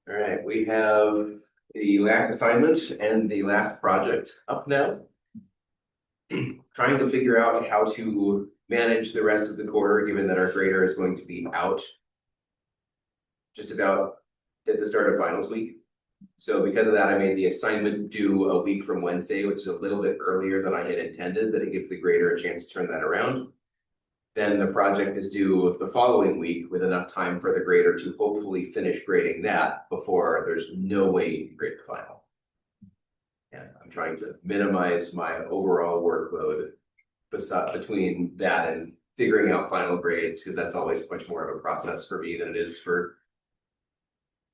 All right, we have the last assignment and the last project up now. Trying to figure out how to manage the rest of the quarter, given that our grader is going to be out just about at the start of finals week. So because of that, I made the assignment due a week from Wednesday, which is a little bit earlier than I had intended, that it gives the grader a chance to turn that around. Then the project is due the following week with enough time for the grader to hopefully finish grading that before there's no way you can grade the final. And I'm trying to minimize my overall workload between that and figuring out final grades, because that's always much more of a process for me than it is for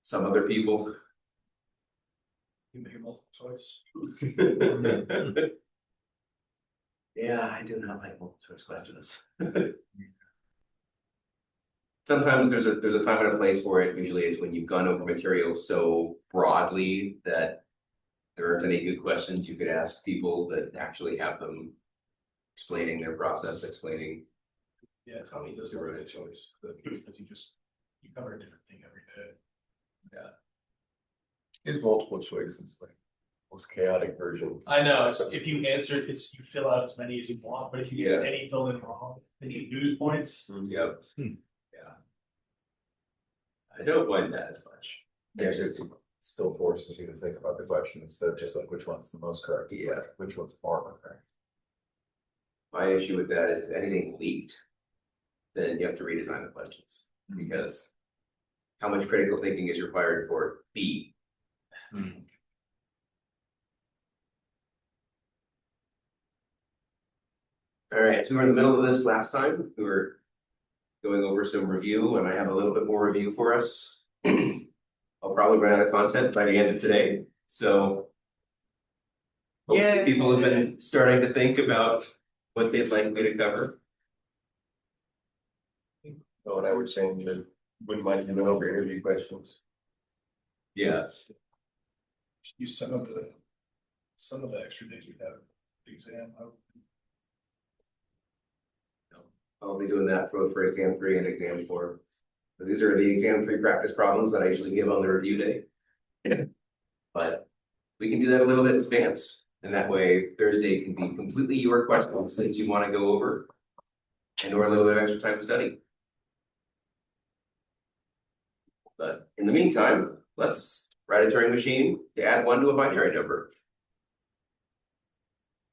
some other people. You make a multiple choice. Yeah, I do not like multiple choice questions. Sometimes there's a time and a place for it. Usually it's when you've gone over material so broadly that there aren't any good questions you could ask people that actually have them explaining their process, explaining. Yeah, it's how he does your right choice. Because you cover a different thing every day. Yeah. It's multiple choices, like most chaotic version. I know, if you answer, you fill out as many as you want, but if you get any filled in wrong, then you lose points. Yep. Yeah. I don't mind that as much. Yeah, because it still forces you to think about the question instead of just like which one's the most correct. It's like which one's more correct. My issue with that is if anything leaked, then you have to redesign the questions, because how much critical thinking is required for B? All right, so we were in the middle of this last time. We were going over some review, and I have a little bit more review for us. I'll probably run out of content by the end of today. So hopefully people have been starting to think about what they'd like me to cover. Oh, and I would say you wouldn't mind doing over interview questions. Yeah. Use some of the extra days we have the exam. I'll be doing that both for exam 3 and exam 4. So these are the exam 3 practice problems that I usually give on the review day. But we can do that a little bit in advance. And that way Thursday can be completely your questions that you want to go over, and or a little bit of extra time to study. But in the meantime, let's write a Turing machine to add 1 to a binary number.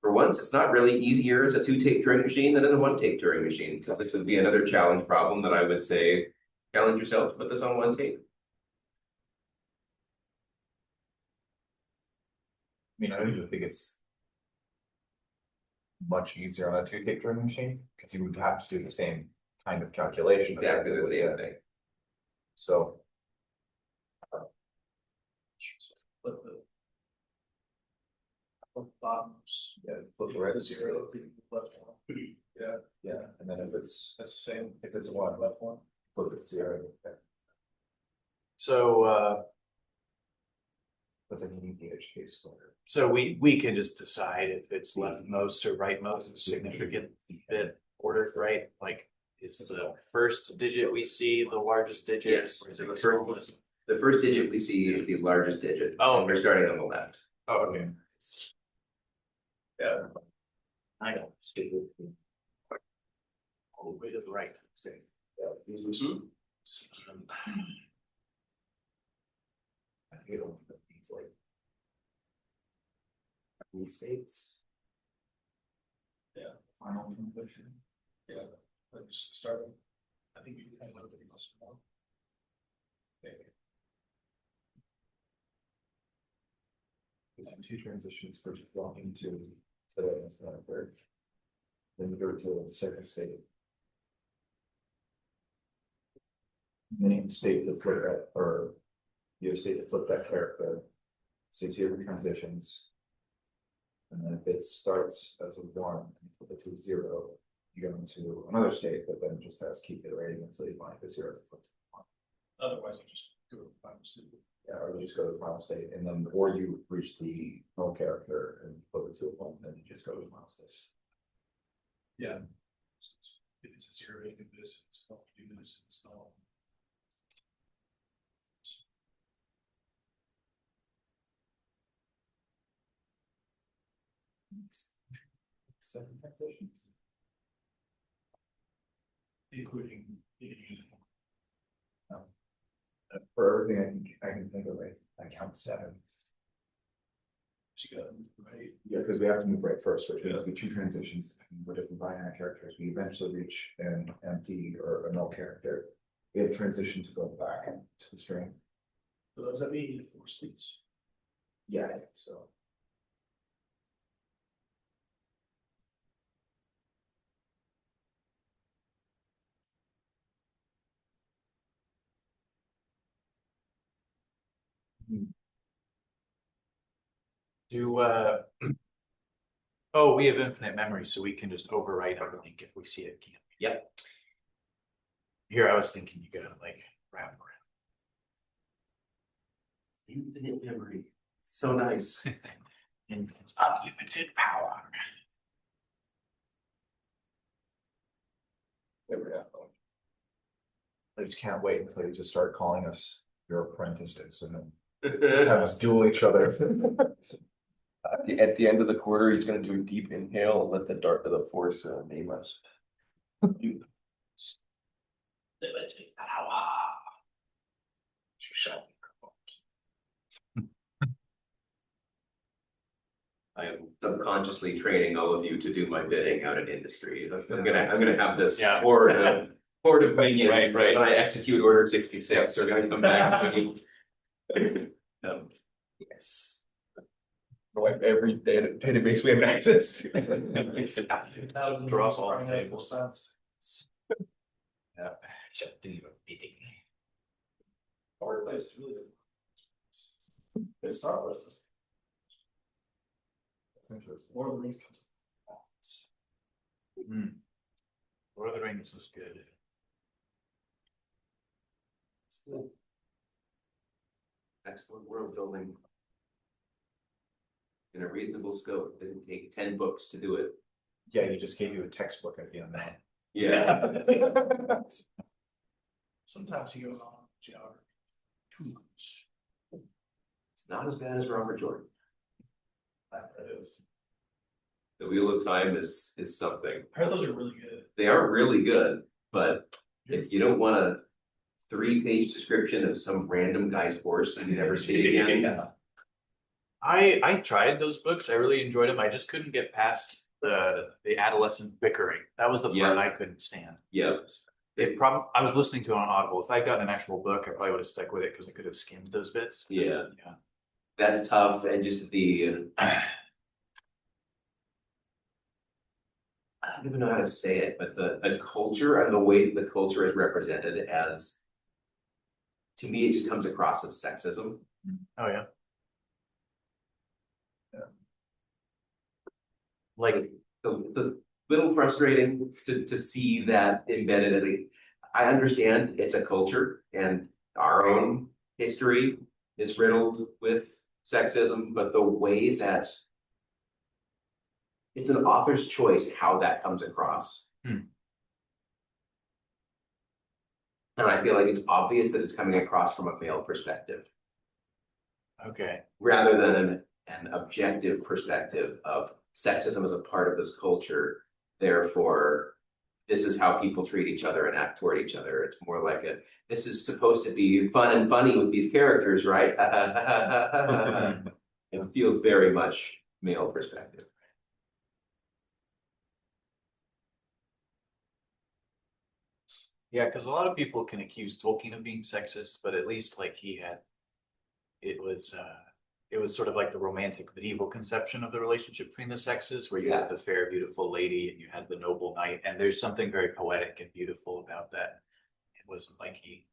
For once, it's not really easier as a 2-tape Turing machine than as a 1-tape Turing machine. So this would be another challenge problem that I would say, challenge yourself to put this on 1 tape. I mean, I don't even think it's much easier on a 2-tape Turing machine because you would have to do the same kind of calculation. Exactly the same thing. So Flip the bottoms. yeah, flip the right The 0, left one. Yeah, and then if it's That's the same. if it's a 1, left 1, flip it to 0. Okay. So But then you need the edge case square. so we can just decide if it's leftmost or rightmost significant bit order, right? Like, is the first digit we see the largest digit? Yes. Or is it The first digit we see is the largest digit. Oh, and we're starting on the left. Oh, okay. Yeah. I know. Stupid. All the way to the right. I hate them. It's like these states. Final conclusion. Yeah, like just starting. I think you can kind of look at the most more. There's 2 transitions for walking to the third. Then you go to the second state. Then you have state to flip that, or you have state to flip that character. So you have 2 transitions. And then if it starts as a 1 and flip it to 0, you go into another state that then just has keep iterating until you find the 0 to flip to 1. Otherwise, you just do it final student. Yeah, or you just go to the final state, and then or you reach the null character and flip it to a 1, and then you just go to the final state. Yeah. If it's a 0, you can do this. If it's 1, you do this. It's not. 7 transitions. Including. For everything I can think of, I count 7. Right. Yeah, because we have to move right first, which means we 2 transitions, we're different binary characters, we eventually reach an empty or a null character. We have transition to go back to the string. So does that mean 4 states? Yeah, I think so. Do oh, we have infinite memory, so we can just overwrite our link if we see it, can't we? Yep. Here, I was thinking you gotta like wrap Infinite memory. So nice. around. Infinite unlimited power. There we go. I just can't wait until you just start calling us your apprentices and then just have us duel each other. At the end of the quarter, he's gonna do a deep inhale and let the dart of the force name us. Limited power. I am subconsciously training all of you to do my bidding out in industry. I'm gonna have this horde of minions. Right. When I execute order 66, they're gonna come back to me. Yes. Wipe every database we have access to. Draw us all Running out of tables. sounds. Yeah. Just do your bidding. Hard place is really good. Good Star Wars. That's interesting. Lord of the Rings comes. Lord of the Rings is good. Excellent world building. In a reasonable scope. It didn't take 10 books to do it. Yeah, you just gave you a textbook at the end of that. Yeah. Sometimes he goes on geography. Too much. It's not as bad as Robert Jordan. That is. The Wheel of Time is something. I heard those are really good. They are really good, but if you don't want a 3-page description of some random guy's horse and you never see it again. Yeah. I tried those books. I really enjoyed them. I just couldn't get past the adolescent bickering. That was the part I couldn't stand. Yep. I was listening to it on Audible. If I got an actual book, I probably would have stuck with it because I could have skimmed those bits. Yeah. Yeah. That's tough, and just the I don't even know how to say it, but the culture and the way that the culture is represented as, to me, it just comes across as sexism. Oh yeah. Like the little frustrating to see that embedded in the. I understand it's a culture and our own history is riddled with sexism, but the way that it's an author's choice how that comes across. And I feel like it's obvious that it's coming across from a male perspective. Okay. Rather than an objective perspective of sexism as a part of this culture. Therefore, this is how people treat each other and act toward each other. It's more like this is supposed to be fun and funny with these characters, right? It feels very much male perspective. Yeah, because a lot of people can accuse Tolkien of being sexist, but at least like it was sort of like the romantic medieval conception of the relationship between the sexes, where you had the fair, beautiful lady and you had the noble knight, and there's something very poetic and beautiful about that. It wasn't like he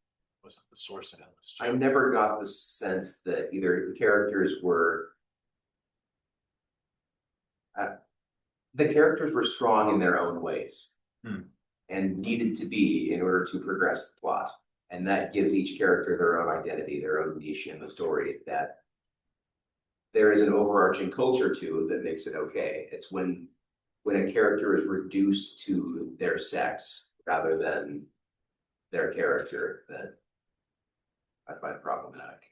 wasn't the source of endless. I never got the sense that either characters were strong in their own ways. And needed to be in order to progress the plot. And that gives each character their own identity, their own niche in the story, that there is an overarching culture to that makes it okay. It's when a character is reduced to their sex rather than their character that I find problematic.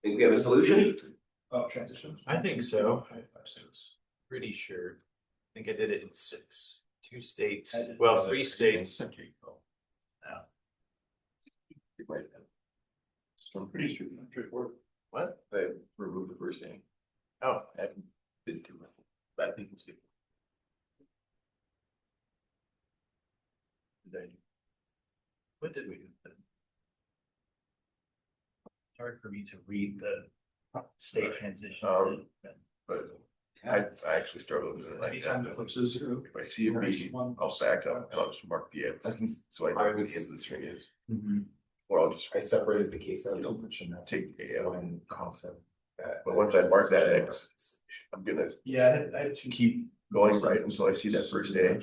Think we have a solution? Oh, transitions. I think so. Pretty sure. I think I did it in 6. 2 states, well, 3 states. So I'm pretty sure straightforward. What? They removed the first name. Oh, I didn't do it. But I think it's good. Did I do? what did we do? It's hard for me to read the state transitions. But I actually struggled with it like Anytime that. it flips to 0. If I see a B, I'll back up and I'll just mark the X. So I know where the end of the string is. Or I'll just I separated the case out of which and that's take the A out. one concept. But once I mark that X, I'm gonna Yeah, I had 2. keep going right until I see that first A. I'm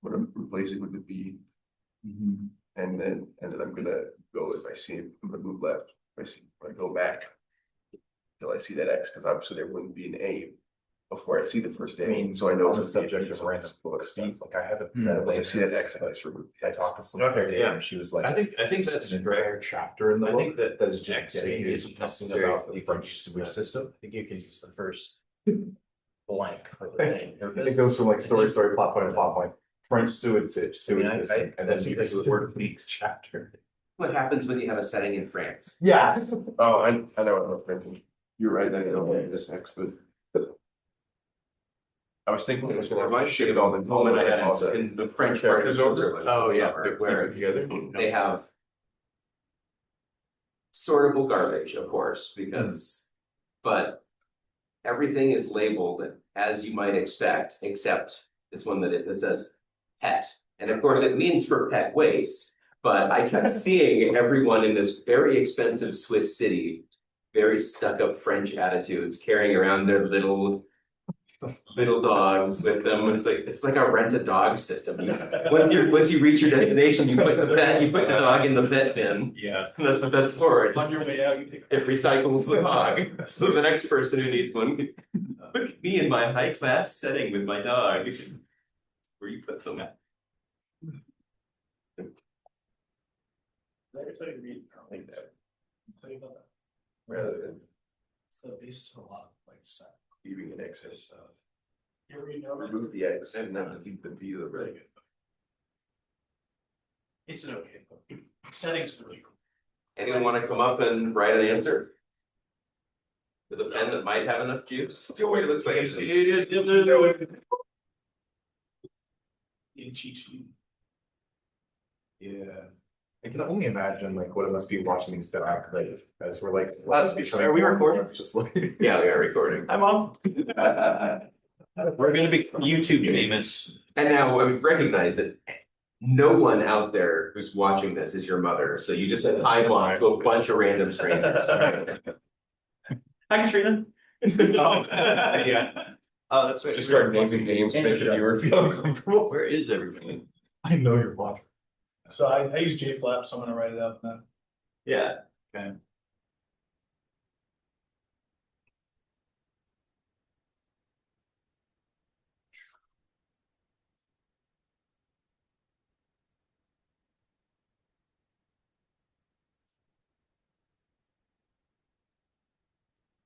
gonna replace it with the B. And then I'm gonna go, if I see it, I'm gonna move left. If I see, I go back. Till I see that X, because obviously there wouldn't be an A before I see the first A, so I know. on the it's gonna be subject a B, of so random it's- books, Steve, like I haven't. Hmm. read Once I see that Atlantis, X, I just remove. I talked to some Okay, data yeah. and she was like. I think "There's that's an correct. entire chapter in the I book think that that is just X dedicated isn't to talking necessary about for the the French sewage French system. I think you can use the first Blank. thing. It goes from like story, plot point to plot point. French sewage system, I and then that's you because get of the the word weeks chapter. What happens when you have a setting in France? Yeah. Oh, I know what I'm thinking. You're right, I don't like this X, but. I was thinking it was gonna Reminds ship me it of all a moment I had all the- in the French part of Switzerland. Oh, this yeah, summer, where Where they have sortable garbage, of course, because, but everything is labeled as you might expect, except this one that says pet. And of course, it means for pet waste, but I kept seeing everyone in this very expensive Swiss city, very stuck-up French attitudes, carrying around their little dogs with them. It's like a rent-a-dog system. Once you reach your destination, you put the dog in the vet bin. Yeah. And that's what that's for. It On just your way out, you pick. it recycles the dog. So the next person who needs one, look at me in my high class setting with my dog. Where you put them. Tell you to read. Like that. Tell you about that. Rather than It's the basis of a lot of like set. leaving an excess. You ever read Norman? Remove the X and then delete the B, the Really right. good book. It's an okay book. Setting's really cool. Anyone want to come up and write an answer? With a pen that might have enough juice? It looks like In cheat sheet. Yeah. I can only imagine like what it must be watching these back, like as we're like. Are we recording? Just like. Yeah, we are recording. Hi, Mom. We're gonna be YouTube famous. And now I recognize that no one out there who's watching this is your mother. So you just said hi, Mom, to a bunch of random strangers. Hi, Katrina. Yeah. Oh, that's right. Just start naming names to make the viewer feel uncomfortable. Where is everyone? I know you're watching. So I use JFlap, so I'm gonna write it out then. Yeah. Okay.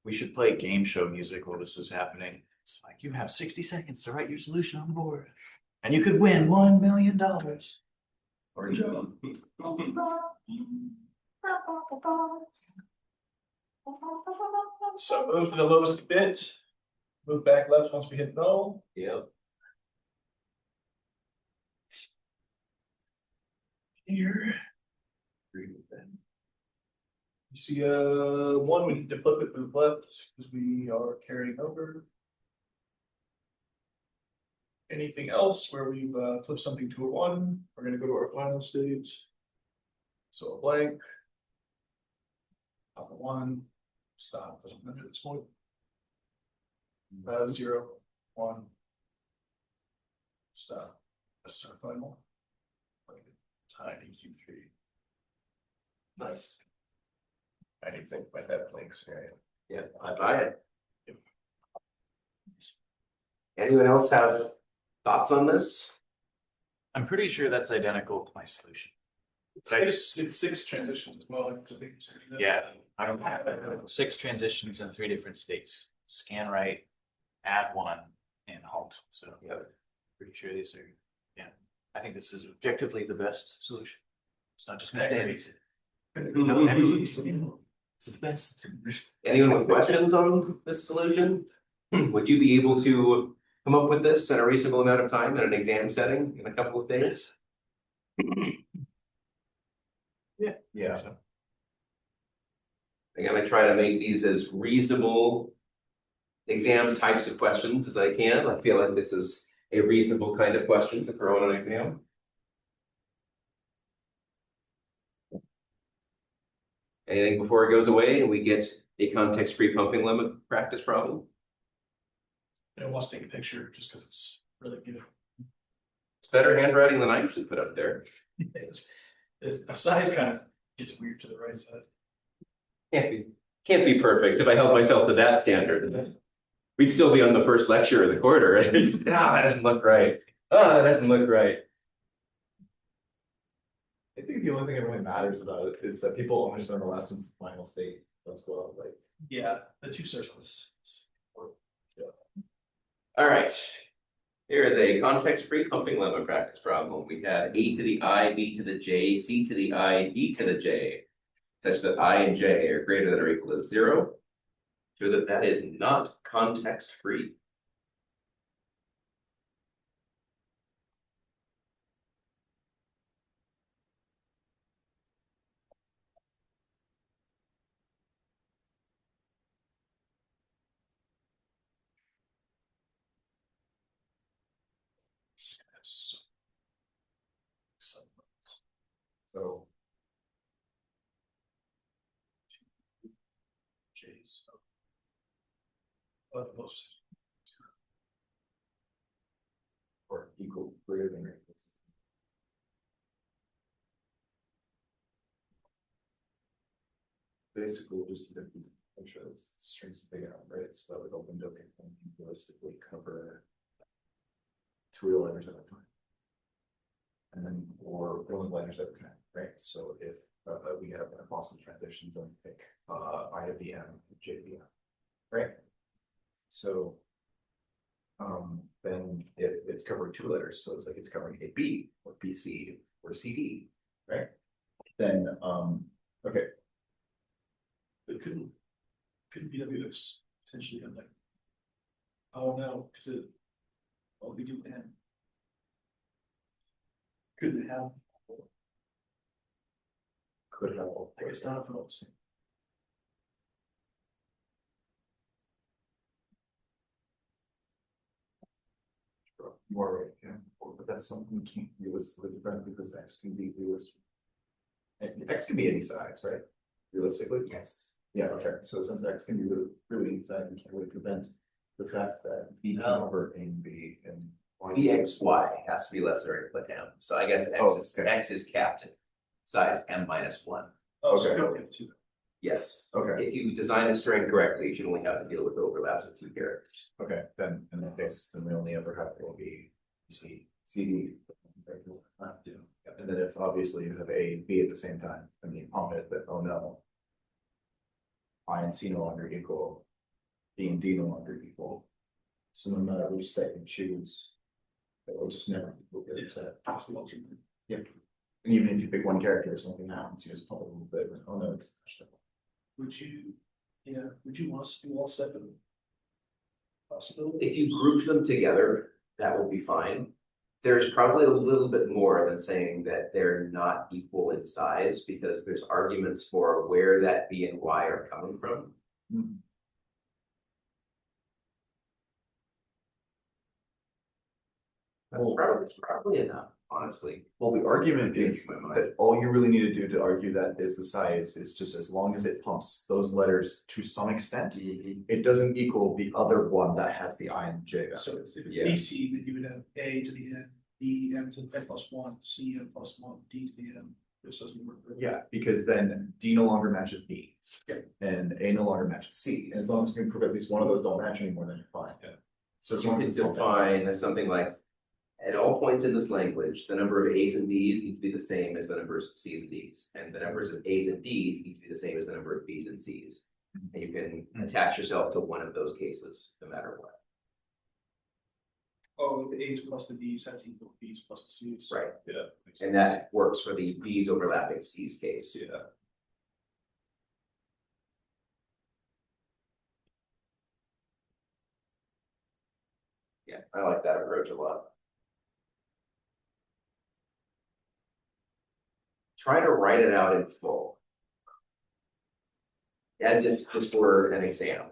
We should play game show music while this is happening. It's like you have 60 seconds to write your solution on the board. And you could win $1 million. Or John. So move to the lowest bit. Move back left once we hit null. Yep. Here. You see, one, we need to flip it move left because we are carrying over. Anything else where we've flipped something to a one, we're gonna go to our final stage. So a blank. Top of one, stop, doesn't matter at this point. 0, 1. Stop. That's our final. Tiny Q3. Nice. I didn't think about that blanks, yeah. Yeah, I buy it. Anyone else have thoughts on this? I'm pretty sure that's identical to my solution. It's 6 transitions as well. Yeah, I don't have it. 6 transitions in 3 different states. Scan right, add 1, and halt. So Yeah. pretty sure these are, yeah. I think this is objectively the best solution. It's not just gonna I stay agree. easy. No, everyone's, it's the best. Anyone with questions on this solution? Would you be able to come up with this in a reasonable amount of time in an exam setting in a couple of days? Yeah, I'm gonna try to make these as reasonable exam types of questions as I can. I feel like this is a reasonable kind of question to throw on an exam. Anything before it goes away and we get a context-free pumping limit practice problem? I don't want to take a picture just because it's really beautiful. It's better handwriting than I usually put up there. The size kind of gets weird to the right side. Can't be perfect if I held myself to that standard. We'd still be on the first lecture of the quarter. That doesn't look right. That doesn't look right. I think the only thing that really matters about it is that people understand the last one's the final state as well, like. Yeah, the 2 circles. All right. Here is a context-free pumping lemma practice problem. We have a to the I, b to the j, c to the I, d to the j, such that I and j are greater than or equal to 0. Show that that is not context-free. So J's. Most. or equal greater than or equal to. Basically, we'll just make sure that strings are big enough, right? So that the window can realistically cover 2 letters at a time. And then, or only letters at a time, right? So if we have possible transitions, then pick I to the M, J to the M, right? So then if it's covering 2 letters, so it's like it's covering a B or BC or CD, right? Then okay. But couldn't BWX potentially have like, oh no, because it, well, we do N. Couldn't have, Could have. I guess not if we're all the same. More right, yeah, but that's something we can't realistically define because X can be realistic. And X can be any size, right? Realistically? Yes. Yeah, okay, so since X can be really any size, we can't really prevent the fact that B can No. over A and B and Y. bxy has to be less than or equal to m. So I guess x is capped at size m-1. Oh, so Okay. we don't get to. Yes. Okay, If you design a string correctly, you should only have to deal with overlaps of 2 characters. okay, then in that case, then we only ever have will be CD. Yeah. And then if obviously you have A and B at the same time, and the opponent that, oh no. I and C no longer equal, B and D no longer equal. So no matter which set you choose, it will just never equal the other set. Just the alternate. Yep. And even if you pick one character or something happens, you just pump it a little bit, and, oh no, it's. Would you want us to do all 7? Possibility? If you group them together, that will be fine. There's probably a little bit more than saying that they're not equal in size, because there's arguments for where that B and Y are coming from. Hmm. That's probably enough, honestly. Well, the argument is Changing my mind. that all you really need to do to argue that is the size is just as long as it pumps those letters to some extent, it doesn't equal the other one that has the I and J. So if it's Yeah. BC, then you would have A to the N, B M to the N plus 1, C M plus 1, D to the N. This doesn't work. Yeah, because then D no longer matches B. Yeah. And A no longer matches C, and as long as you can prove at least one of those don't match anymore, then you're fine. Yeah. So as You long as can it's pumping. define as something like at all points in this language, the number of A's and B's need to be the same as the numbers of C's and D's. And the numbers of A's and D's need to be the same as the number of B's and C's. And you can attach yourself to one of those cases, no matter what. Oh, the A's plus the B's, that's equal to B's plus the C's. Right. Yeah. And that works for the B's overlapping C's case. Yeah. Yeah, I like that approach a lot. Try to write it out in full. As if this were an exam.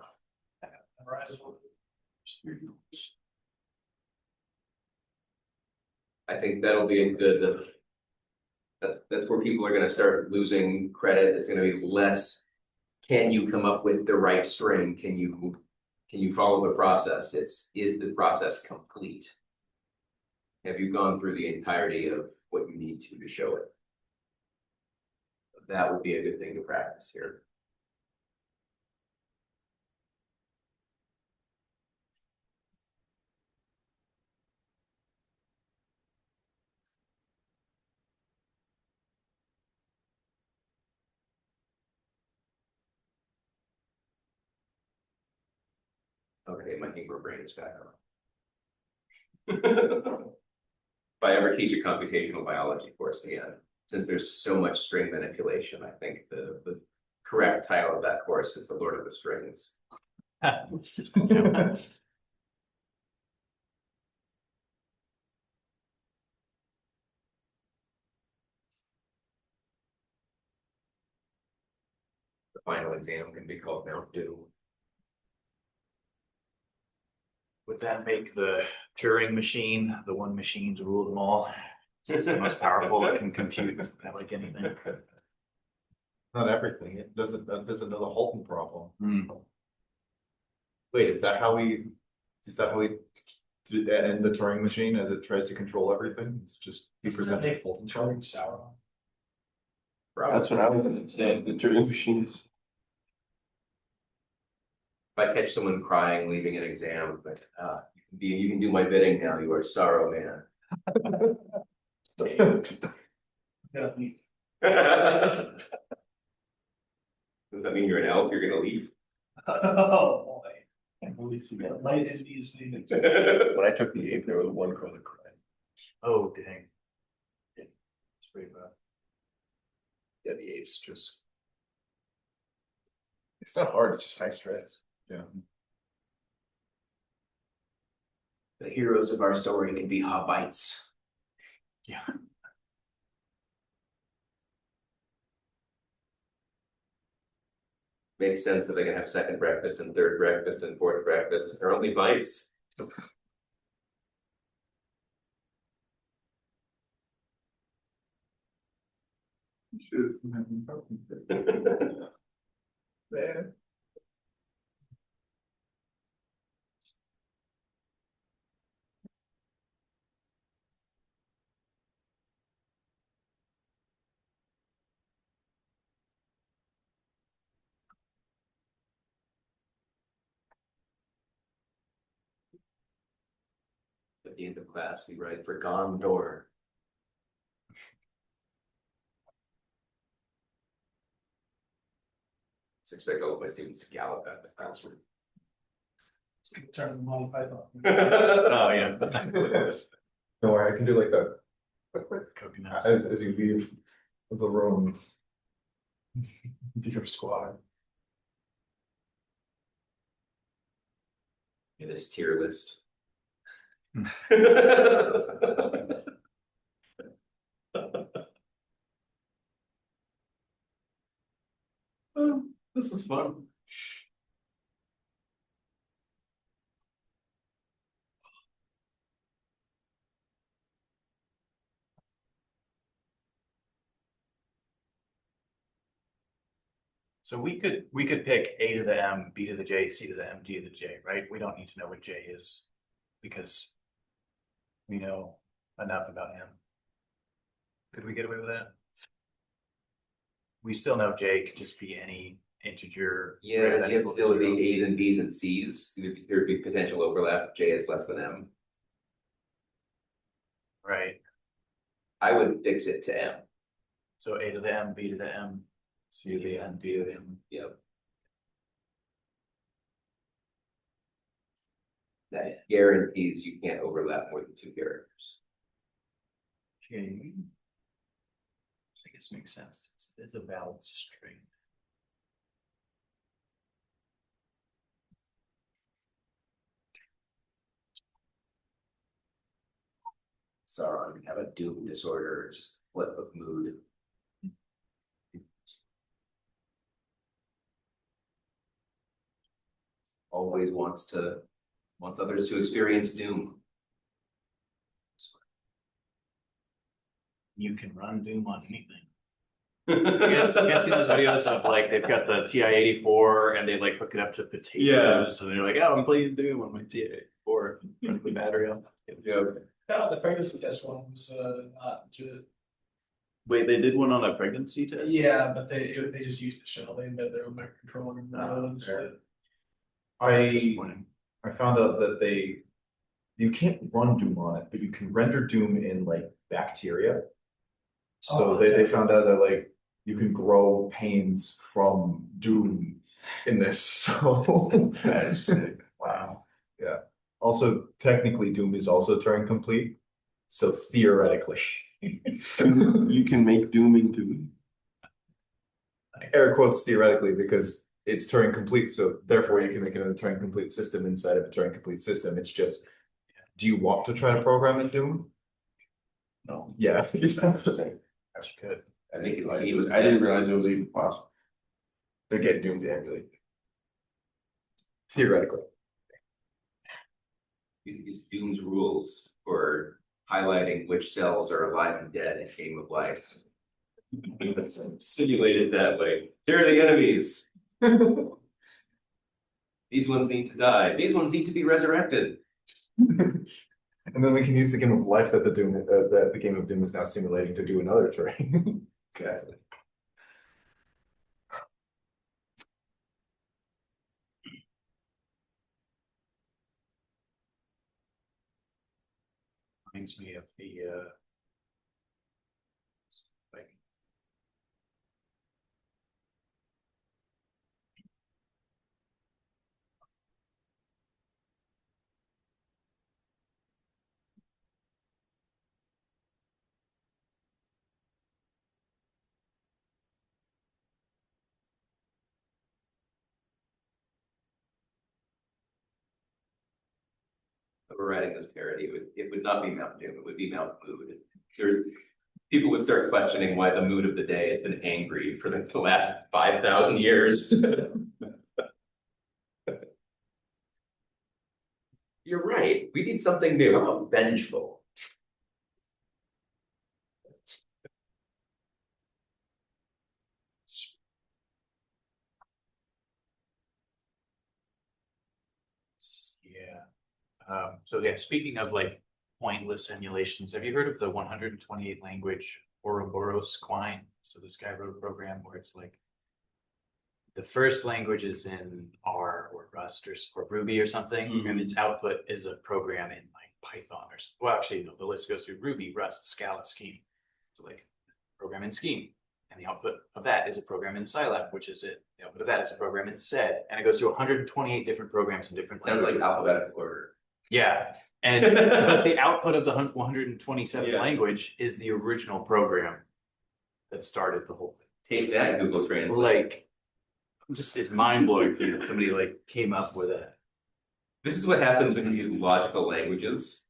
I think that'll be a good. That's where people are gonna start losing credit. It's gonna be less. Can you come up with the right string? Can you follow the process? Is the process complete? Have you gone through the entirety of what you need to show it? That would be a good thing to practice here. Okay, my Hebrew brain is back on. If I ever teach a computational biology course again, since there's so much string manipulation, I think the correct title of that course is The Lord of the Strings. The final exam can be called Mount Doom. Would that make the Turing machine the one machine to rule them all? It's the most powerful that can compute like anything. Not everything, that doesn't know the Holton problem. Hmm. Wait, is that how we end the Turing machine as it tries to control everything? It's just be presented Holton Turing sour. That's what I was gonna say, the Turing machine is. If I catch someone crying, leaving an exam, but you can do my bidding now. You are sorrow man. Yeah, we- Does that mean you're an elf? You're gonna leave? Oh, boy. I believe so. Yeah, light in these meetings. When I took the ape, there was one girl that cried. Oh, dang. It's pretty bad. Yeah, the apes just. It's not hard, it's just high stress. Yeah. The heroes of our story can be Hobbites. Yeah. Makes sense that they can have second breakfast and third breakfast and fourth breakfast. They're only bites. Man. At the end of class, we write for Gone Door. I expect all of my students to gallop out of the classroom. Turn the Monty Python. Oh, yeah. Don't worry, I can do like that. Coconuts. As you leave the room. Your squad. In this tier list. Oh, this is fun. So we could pick A to the M, B to the J, C to the M, D to the J, right? We don't need to know what J is because we know enough about him. Could we get away with that? We still know J could just be any integer. Yeah, greater than you have equal to to deal with zero. the A's and B's and C's. There'd be potential overlap. J is less than M. Right, I would fix it to M. so A to the M, B to the M, C to the N, D to the M. Yep. That guarantees you can't overlap more than 2 characters. Okay. I guess makes sense. It's a valid string. Sauron have a doom disorder, it's just a flip of mood. Always wants others to experience doom. You can run Doom on anything. You guys seen those videos of like they've got the TI-84 and they like hook it up to potatoes and they're like, oh, I'm playing Doom on my TI-84, run the battery up. Yeah. No, the pregnancy test one was not legit. Wait, they did one on a pregnancy test? Yeah, but they just used the shell. They embedded their own microcontroller in the fair. That's I disappointing. found out that you can't run Doom on it, but you can render Doom in like bacteria. So Oh, they okay. found out that like you can grow panes from Doom in this. So That is sick. wow. Yeah. Also, technically Doom is also Turing complete. So theoretically. You can make Doom into. Air quotes theoretically because it's Turing complete, so therefore you can make another Turing complete system inside of a Turing complete system. It's just, do you want to try to program in Doom? No. Yeah, That's good. I think I didn't realize it was even possible. To get Doom to emulate. theoretically. You can use Doom's rules for highlighting which cells are alive and dead in Game of Life. Simulated that way. Here are the enemies. These ones need to die. These ones need to be resurrected. And then we can use the game of life that the game of Doom is now simulating to do another Turing. Exactly. Reminds me of the like If we're writing this parody, it would not be Mount Doom, it would be Mount Mood. There, people would start questioning why the mood of the day has been angry for the last 5,000 years. You're right. We need something new. How about vengeful? yeah. So yeah, speaking of like pointless simulations, have you heard of the 128 language Ouroboros Quine? So this guy wrote a program where it's like the first language is in R or Rust or Ruby or something, and its output is a program in like Python or well, actually no, the list goes through Ruby, Rust, Scala, Scheme. So like program in Scheme, and the output of that is a program in Scilab, which is it. The output of that is a program in SED, and it goes through 128 different programs in different Sounds like languages. alphabetical order. Yeah, and but the output of the 127th Yeah. language is the original program that started the whole thing. Take that, Google Translate. Like, just it's mind blowing that somebody like came up with it. This is what happens when you use logical languages.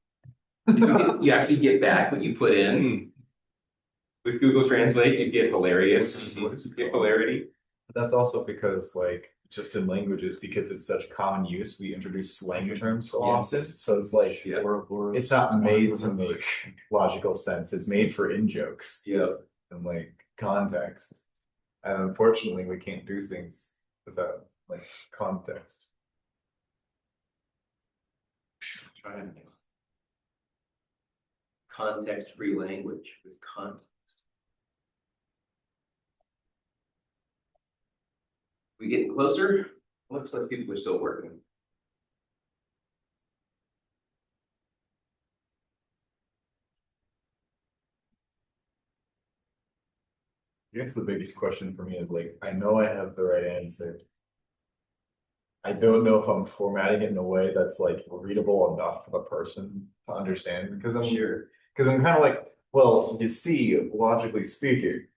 You actually get back what you put in. With Google Translate, you get hilarious. You get hilarity. That's also because like just in languages, because it's such common use, we introduce slang terms so Yes. often. So it's like Yeah. it's not made to make logical sense. It's made for in-jokes Yep. and like context. And unfortunately we can't do things without like context. Context-free language with context. We getting closer? Looks like people are still working. guess the biggest question for me is like, I know I have the right answer. I don't know if I'm formatting it in a way that's like readable enough for the person to understand, because I'm Sure. because I'm kind of like, well, you see, logically speaking,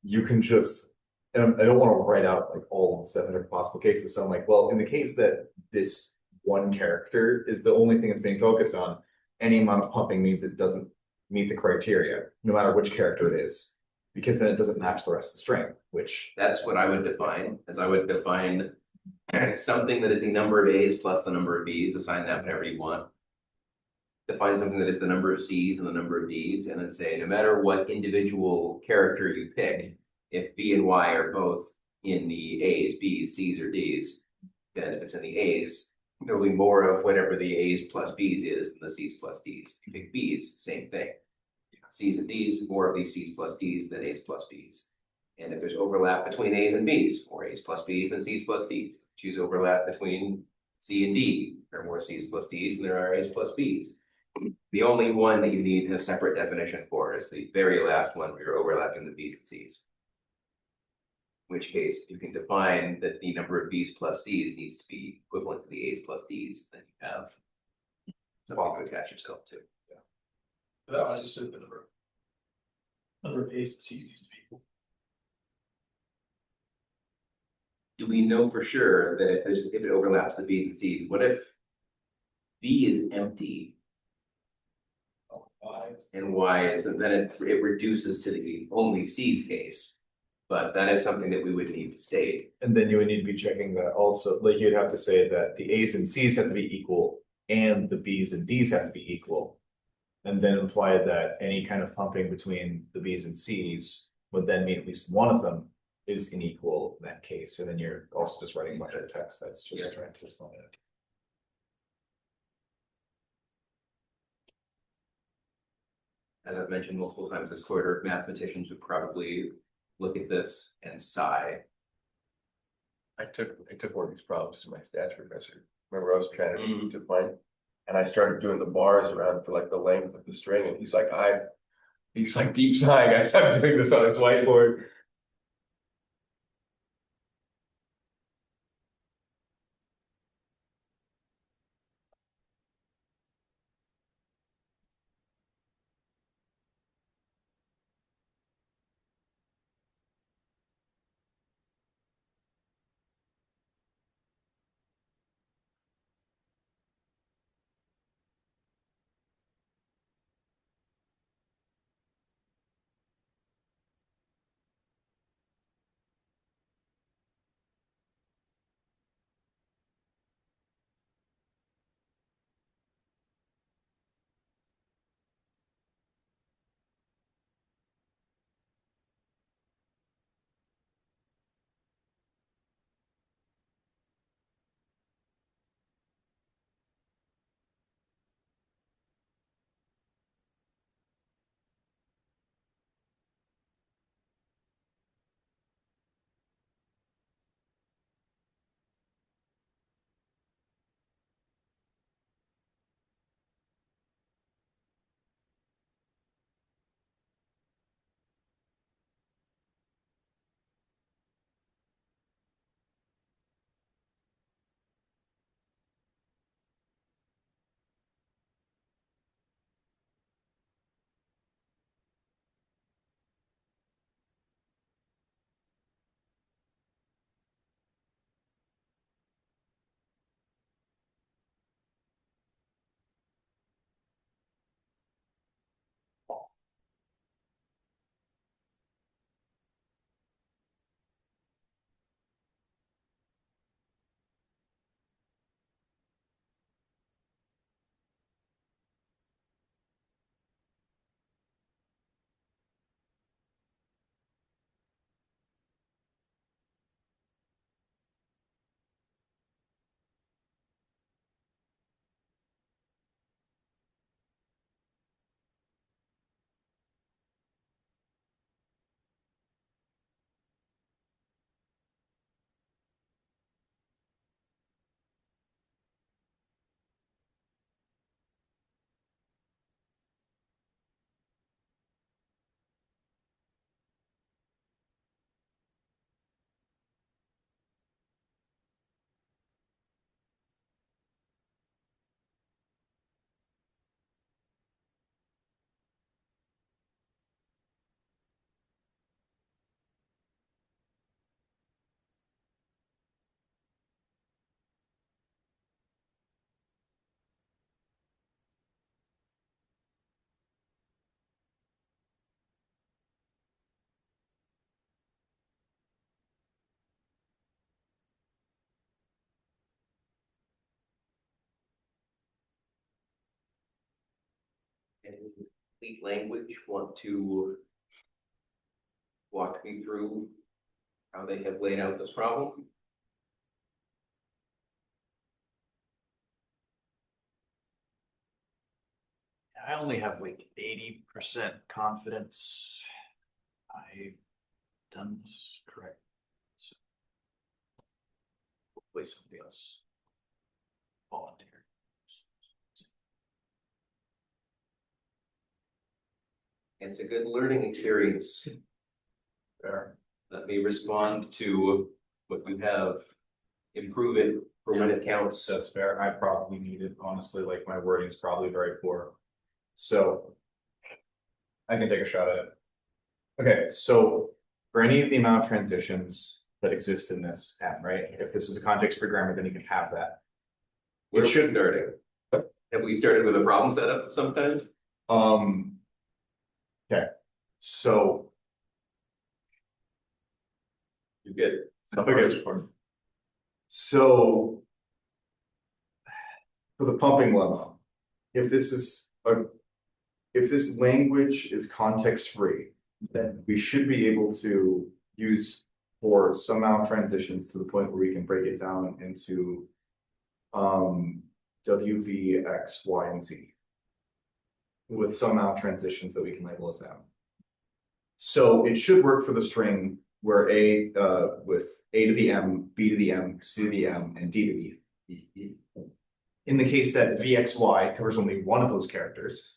you can just, and I don't want to write out like all 700 possible cases. So I'm like, well, in the case that this one character is the only thing that's being focused on, any amount of pumping means it doesn't meet the criteria, no matter which character it is, because then it doesn't match the rest of the string, which That's what I would define, as I would define something that is the number of A's plus the number of B's, assign that whatever you want. Define something that is the number of C's and the number of D's, and then say, no matter what individual character you pick, if B and Y are both in the A's, B's, C's, or D's, then if it's in the A's, there'll be more of whatever the A's plus B's is than the C's plus D's. If you pick B's, same thing. C's and D's, more of these C's plus D's than A's plus B's. And if there's overlap between A's and B's, more A's plus B's than C's plus D's. Choose overlap between C and D, there are more C's plus D's than there are A's plus B's. The only one that you need a separate definition for is the very last one where you're overlapping the B's and C's. In which case, you can define that the number of B's plus C's needs to be equivalent to the A's plus D's, then you have something to attach yourself to. That one I just said the number. Number of A's and C's needs to be equal. Do we know for sure that if it overlaps the B's and C's, what if B is empty and Y isn't, then it reduces to the only C's case. But that is something that we would need to state. and then you would need to be checking that also, like you'd have to say that the A's and C's have to be equal and the B's and D's have to be equal. And then imply that any kind of pumping between the B's and C's would then mean at least one of them is unequal in that case. And then you're also just writing a bunch of text that's just trying to explain it. As I've mentioned multiple times this quarter, mathematicians would probably look at this and sigh. I took one of these problems to my stats professor. Remember, I was trying to find, and I started doing the bars around for like the length of the string, and he's like deep sighing as I'm doing this on his whiteboard. complete language want to walk me through how they have laid out this problem? I only have like 80% confidence I've done this correct. So hopefully somebody else volunteer. It's a good learning experience. Fair. Let me respond to what you have. Improve it for when it counts. That's fair. I probably need it, honestly, like my wording is probably very poor. So. I can take a shot at it. Okay, so for any of the amount of transitions that exist in this M, right? If this is a context-free grammar, then you can have that. Where It are we should, starting? Have we started with a problem setup of some kind? Okay, so. You get it. Okay. So. For the pumping lemma, if this is if this language is context free, then we should be able to use for some amount of transitions to the point where we can break it down into W, V, X, Y, and Z with some amount of transitions that we can label as M. So it should work for the string where A with A to the M, B to the M, C to the M, and D to the E. In the case that VXY covers only one of those characters,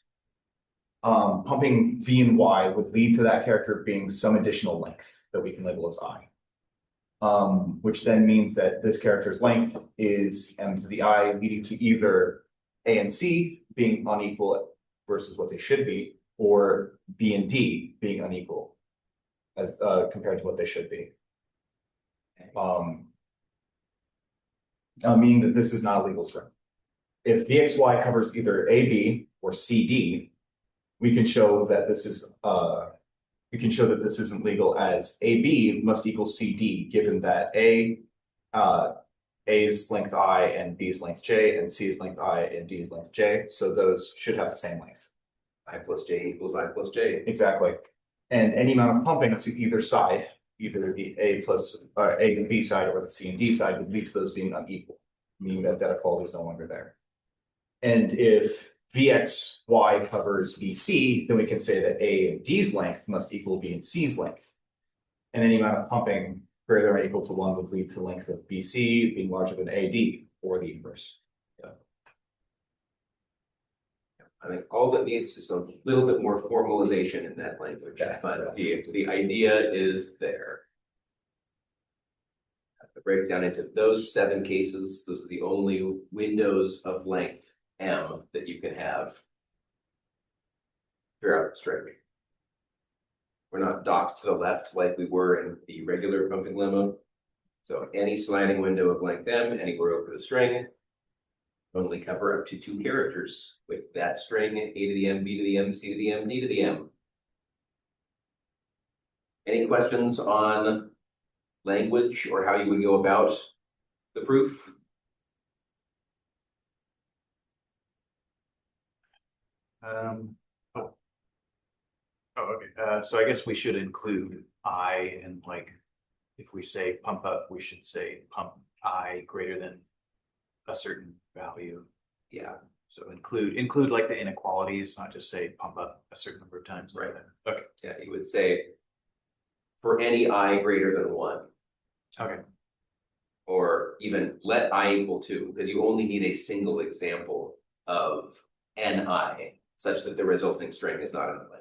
pumping V and Y would lead to that character being some additional length that we can label as I. Which then means that this character's length is M to the I, leading to either A and C being unequal versus what they should be, or B and D being unequal as compared to what they should be. Meaning that this is not a legal string. If VXY covers either AB or CD, we can show that this is this isn't legal as AB must equal CD, given that A's length I and B's length J, and C is length I and D is length J. So those should have the same length. I plus J equals I plus J. Exactly. And any amount of pumping to either side, either the A and B side or the C and D side, would lead to those being unequal, meaning that data quality is no longer there. And if VXY covers VC, then we can say that A and D's length must equal B and C's length. And any amount of pumping greater than or equal to 1 would lead to length of BC being larger than AD, or the inverse. Yeah. I think all that needs is a little bit more formalization in that language, but the idea is there. The breakdown into those 7 cases, those are the only windows of length M that you can have throughout the string. We're not docked to the left like we were in the regular pumping lemma. So any sliding window of length M anywhere over the string only cover up to 2 characters with that string A to the M, B to the M, C to the M, D to the M. Any questions on language or how you would go about the proof? Okay. So I guess we should include I, and like if we say pump up, we should say pump I greater than a certain value. Yeah. So include like the inequalities, not just say pump up a certain number of times. Right. Okay. Yeah, you would say for any I greater than 1. Okay. Or even let I equal 2, because you only need a single example of an I such that the resulting string is not in the language.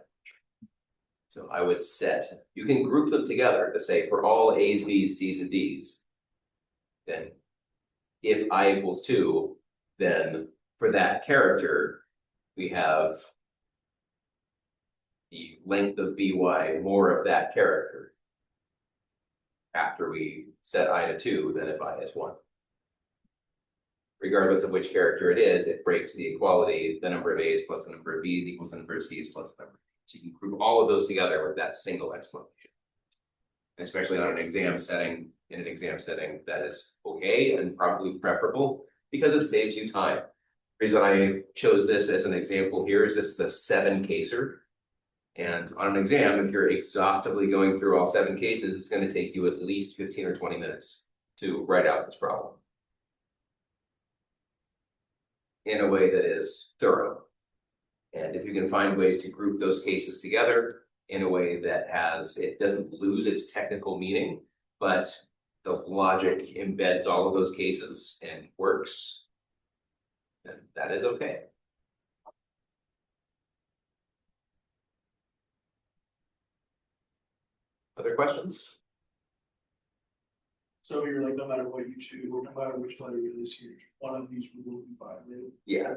So I would set, you can group them together to say for all A's, B's, C's, and D's, then if I equals 2, then for that character, we have the length of by more of that character after we set I to 2 than if I is 1. Regardless of which character it is, it breaks the equality, the number of A's plus the number of B's equals the number of C's plus the number of D's. So you can group all of those together with that single explanation. Especially on an exam setting, that is okay and probably preferable because it saves you time. Reason I chose this as an example here is this is a 7-caser. And on an exam, if you're exhaustively going through all 7 cases, it's going to take you at least 15 or 20 minutes to write out this problem in a way that is thorough. And if you can find ways to group those cases together in a way that it doesn't lose its technical meaning, but the logic embeds all of those cases and works, then that is okay. Other questions? So you're like, no matter what you choose, or no matter which letter it is here, one of these will be violated. Yeah.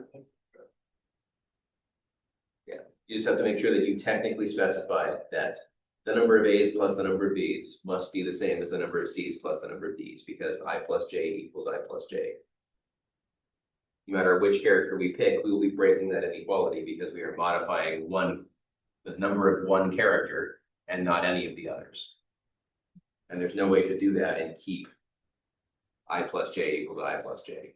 You just have to make sure that you technically specify that the number of A's plus the number of B's must be the same as the number of C's plus the number of D's, because I plus J equals I plus J. No matter which character we pick, we will be breaking that inequality because we are modifying the number of one character and not any of the others. And there's no way to do that and keep I plus J equal to I plus J.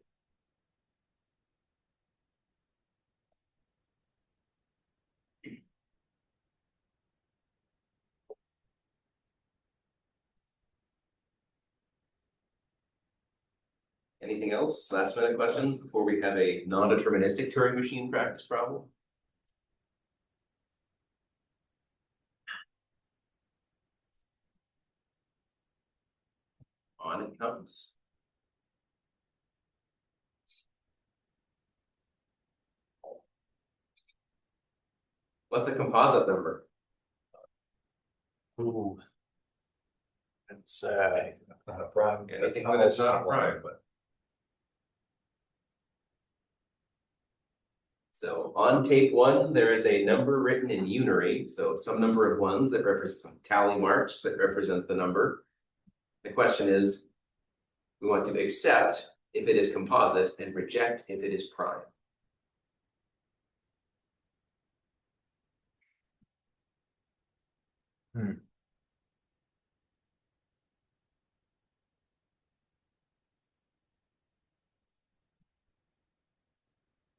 Anything else? Last minute question before we have a non-deterministic Turing machine practice problem? On it comes. What's a composite number? Ooh. It's Not a prime. Anything with it's not a prime. but So on tape 1, there is a number written in unary, so some number of ones that represent some tally marks that represent the number. The question is, we want to accept if it is composite and reject if it is prime.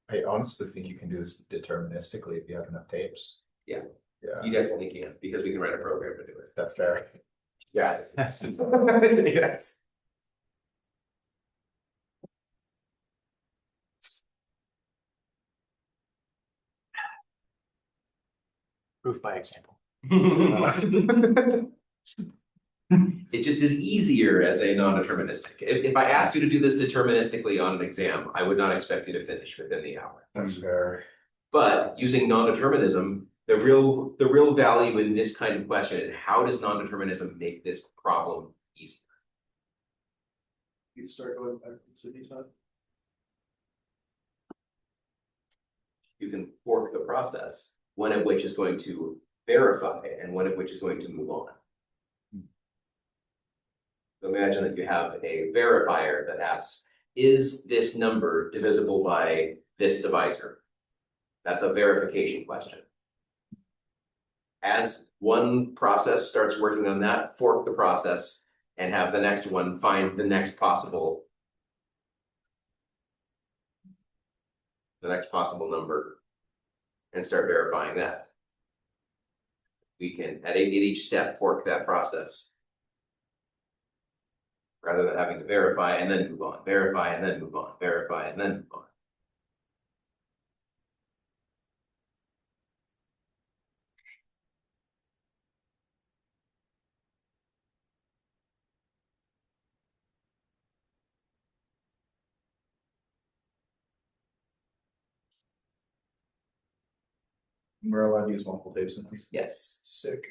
I honestly think you can do this deterministically if you have enough tapes. Yeah. Yeah, You definitely can, because we can write a program to do it. that's fair. Yeah. Yes. proof by example. It just is easier as a non-deterministic. If I asked you to do this deterministically on an exam, I would not expect you to finish within the hour. That's fair. But using non-determinism, the real value in this kind of question is how does non-determinism make this problem easier? You start going back to these on. You can fork the process, one of which is going to verify and one of which is going to move on. So imagine that you have a verifier that asks, is this number divisible by this divisor? That's a verification question. As one process starts working on that, fork the process and have the next one find the next possible number and start verifying that. We can, at each step, fork that process rather than having to verify and then move on, verify and then move on, verify and then move on. We're allowed to use multiple tapes in this. Yes. Sick.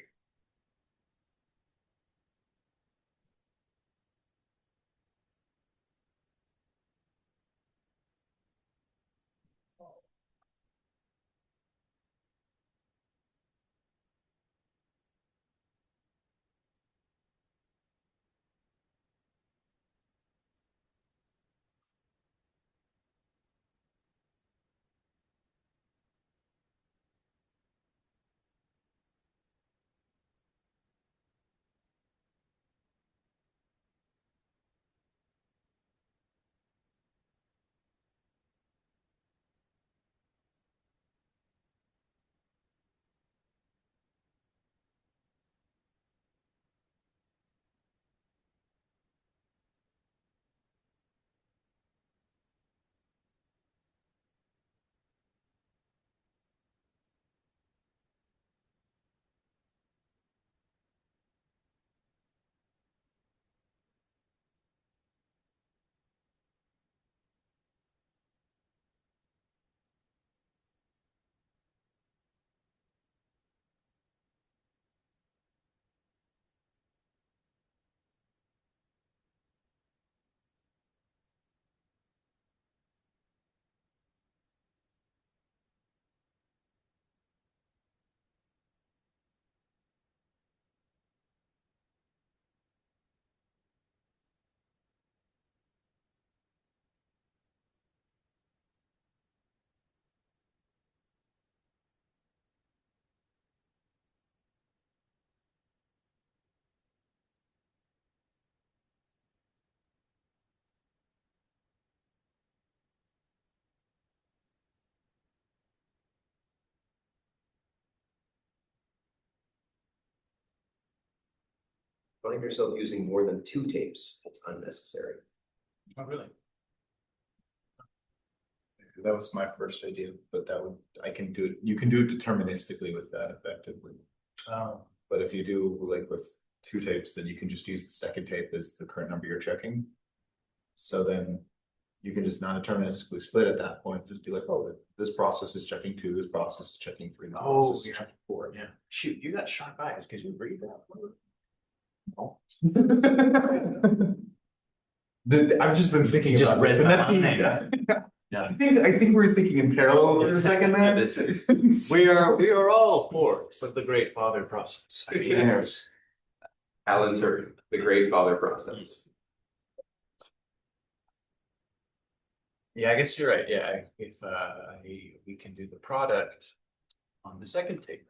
find yourself using more than 2 tapes, it's unnecessary. Oh, really? That was my first idea, but I can do it, you can do it deterministically with that effectively. But if you do like with 2 tapes, then you can just use the second tape as the current number you're checking. So then you can just non-deterministically split at that point, just be like, oh, this process is checking 2, this process is checking 3, this process is yeah. checking 4. Yeah. Shoot, you got sharp eyes. Could you read that? I've just been thinking Just about read this, and my that's mind. I think we're thinking in parallel for a second there. We are all forks of the great father process. Yes. Alan Turing, the great father process. Yeah, I guess you're right. Yeah, if we can do the product on the second tape.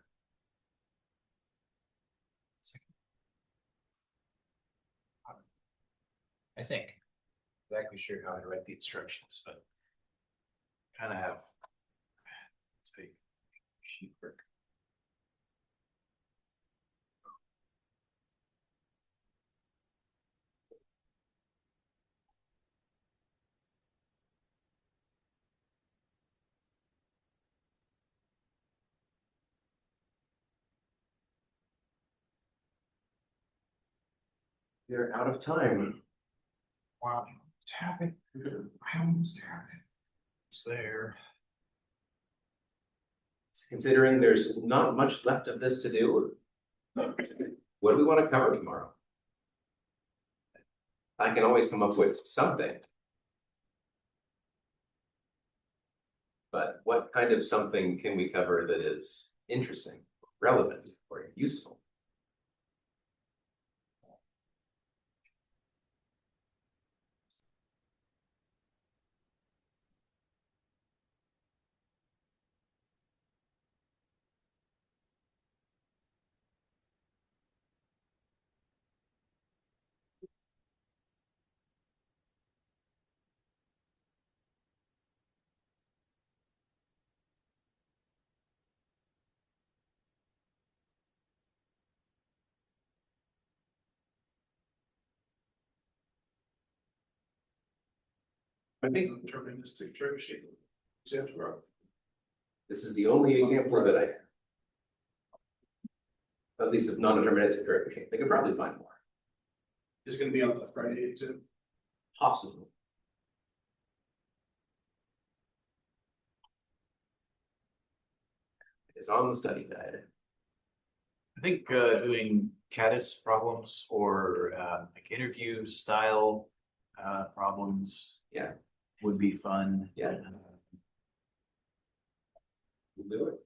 I think. Exactly sure how to write the instructions, but kind of have say sheet work. You're out of time. Wow. Have it. I almost have it. It's there. Considering there's not much left of this to do, what do we want to cover tomorrow? I can always come up with something. But what kind of something can we cover that is interesting, relevant, or useful? I think deterministic trade sheet. Example, Rob. This is the only example that I have. At least of non-deterministic direct machine. They could probably find more. Is gonna be on the Friday exam. Possible. It's on the study guide. I think doing caddis problems or like interview style problems, Yeah. would be fun. Yeah. We'll do it.